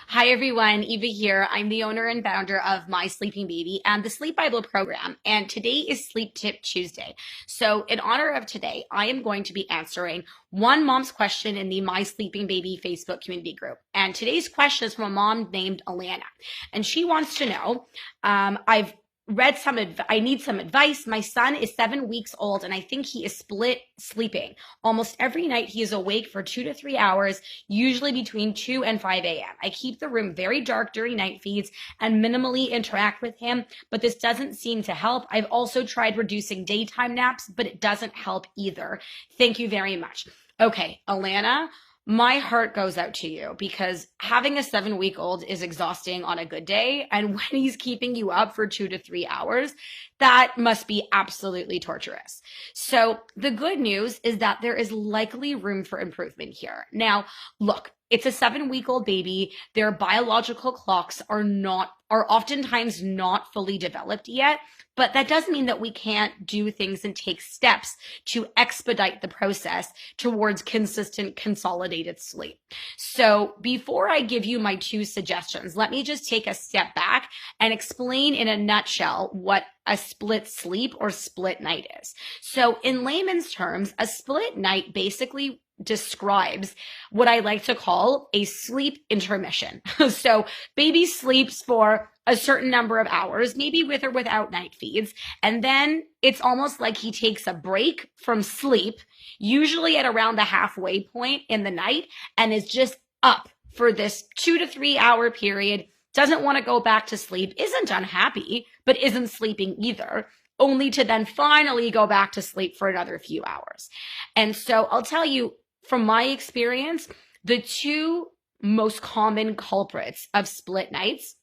Hi everyone, Eva here. I'm the owner and founder of My Sleeping Baby and the Sleep Bible program. And today is Sleep Tip Tuesday. So, in honor of today, I am going to be answering one mom's question in the My Sleeping Baby Facebook community group. And today's question is from a mom named Alana. And she wants to know, I've read I need some advice. My son is 7 weeks old and I think he is split sleeping. Almost every night he is awake for 2 to 3 hours, usually between 2 and 5 a.m. I keep the room very dark during night feeds and minimally interact with him, but this doesn't seem to help. I've also tried reducing daytime naps, but it doesn't help either. Thank you very much. Okay, Alana, my heart goes out to you because having a 7-week-old is exhausting on a good day. And when he's keeping you up for 2 to 3 hours, that must be absolutely torturous. So the good news is that there is likely room for improvement here. Now, look, it's a 7-week-old baby. Their biological clocks are oftentimes not fully developed yet, but that doesn't mean that we can't do things and take steps to expedite the process towards consistent consolidated sleep. So before I give you my two suggestions, let me just take a step back and explain in a nutshell what a split sleep or split night is. So in layman's terms, a split night basically describes what I like to call a sleep intermission. So baby sleeps for a certain number of hours, maybe with or without night feeds. And then it's almost like he takes a break from sleep, usually at around the halfway point in the night, and is just up for this 2 to 3 hour period, doesn't want to go back to sleep, isn't unhappy, but isn't sleeping either, only to then finally go back to sleep for another few hours. And so I'll tell you, from my experience, the two most common culprits of split nights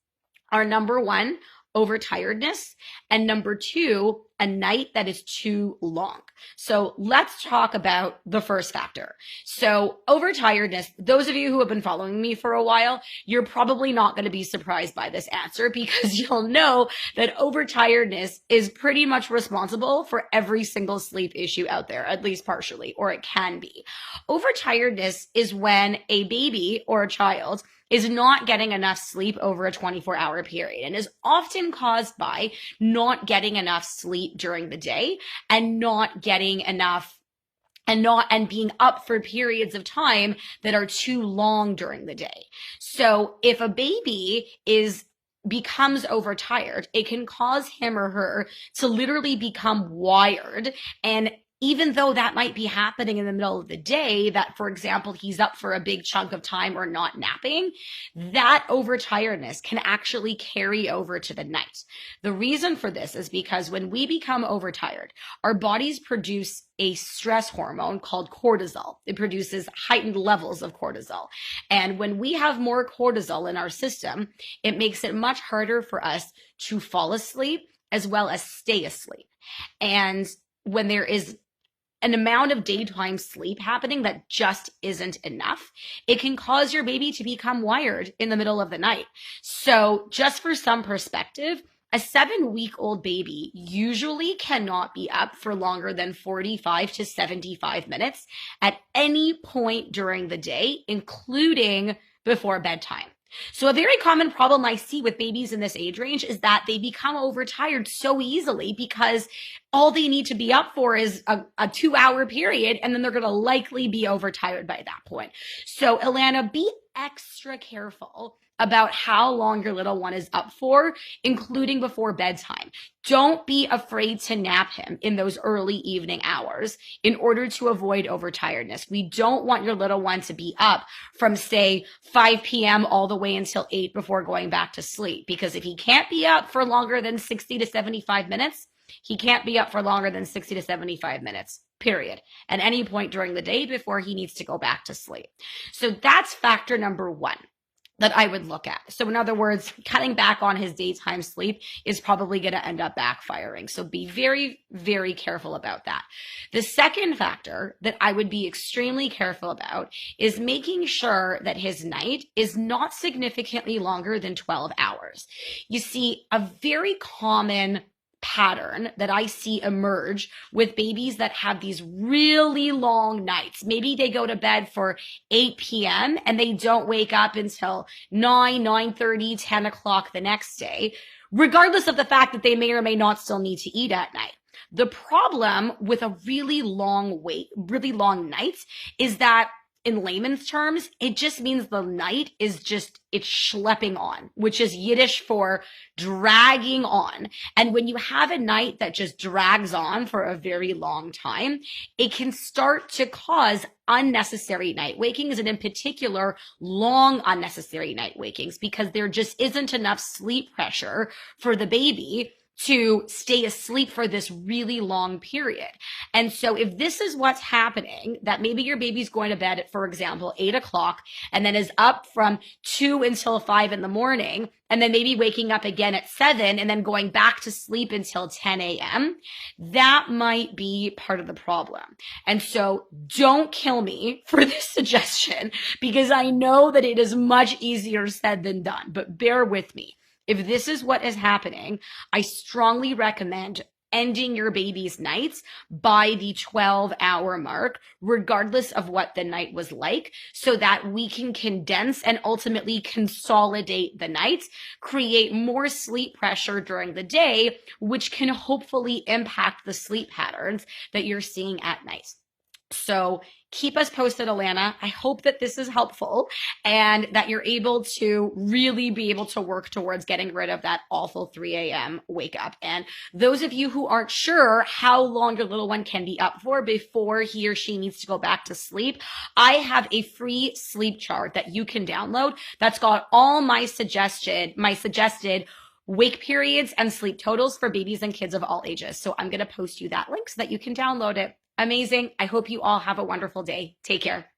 are number one, overtiredness, and number two, a night that is too long. So let's talk about the first factor. So overtiredness, those of you who have been following me for a while, you're probably not going to be surprised by this answer because you'll know that overtiredness is pretty much responsible for every single sleep issue out there, at least partially, or it can be. Overtiredness is when a baby or a child is not getting enough sleep over a 24-hour period and is often caused by not getting enough sleep during the day and not getting enough and being up for periods of time that are too long during the day. So if a baby becomes overtired, it can cause him or her to literally become wired. And even though that might be happening in the middle of the day, that, for example, he's up for a big chunk of time or not napping, that overtiredness can actually carry over to the night. The reason for this is because when we become overtired, our bodies produce a stress hormone called cortisol. It produces heightened levels of cortisol. And when we have more cortisol in our system, it makes it much harder for us to fall asleep as well as stay asleep. And when there is an amount of daytime sleep happening that just isn't enough, it can cause your baby to become wired in the middle of the night. So just for some perspective, a 7-week-old baby usually cannot be up for longer than 45 to 75 minutes at any point during the day, including before bedtime. So a very common problem I see with babies in this age range is that they become overtired so easily because all they need to be up for is a 2-hour period, and then they're going to likely be overtired by that point. So Alana, be extra careful about how long your little one is up for, including before bedtime. Don't be afraid to nap him in those early evening hours in order to avoid overtiredness. We don't want your little one to be up from, say, 5 p.m. all the way until 8 before going back to sleep, because if he can't be up for longer than 60 to 75 minutes, he can't be up for longer than 60 to 75 minutes, period, at any point during the day before he needs to go back to sleep. So that's factor number one that I would look at. So in other words, cutting back on his daytime sleep is probably going to end up backfiring. So be very, very careful about that. The second factor that I would be extremely careful about is making sure that his night is not significantly longer than 12 hours. You see, a very common pattern that I see emerge with babies that have these really long nights. Maybe they go to bed for 8 p.m. and they don't wake up until 9:30, 10 o'clock the next day, regardless of the fact that they may or may not still need to eat at night. The problem with a really long night is that in layman's terms, it just means the night is it's schlepping on, which is Yiddish for dragging on. And when you have a night that just drags on for a very long time, it can start to cause unnecessary night wakings, and in particular, long unnecessary night wakings, because there just isn't enough sleep pressure for the baby to stay asleep for this really long period. And so if this is what's happening, that maybe your baby's going to bed at, for example, 8 o'clock and then is up from 2 until 5 in the morning, and then maybe waking up again at 7 and then going back to sleep until 10 a.m., that might be part of the problem. And so don't kill me for this suggestion, because I know that it is much easier said than done, but bear with me. If this is what is happening, I strongly recommend ending your baby's nights by the 12-hour mark, regardless of what the night was like, so that we can condense and ultimately consolidate the nights, create more sleep pressure during the day, which can hopefully impact the sleep patterns that you're seeing at night. So keep us posted, Alana. I hope that this is helpful and that you're able to really be able to work towards getting rid of that awful 3 a.m. wake up. And those of you who aren't sure how long your little one can be up for before he or she needs to go back to sleep, I have a free sleep chart that you can download that's got all my suggested wake periods and sleep totals for babies and kids of all ages. So I'm going to post you that link so that you can download it. Amazing. I hope you all have a wonderful day. Take care.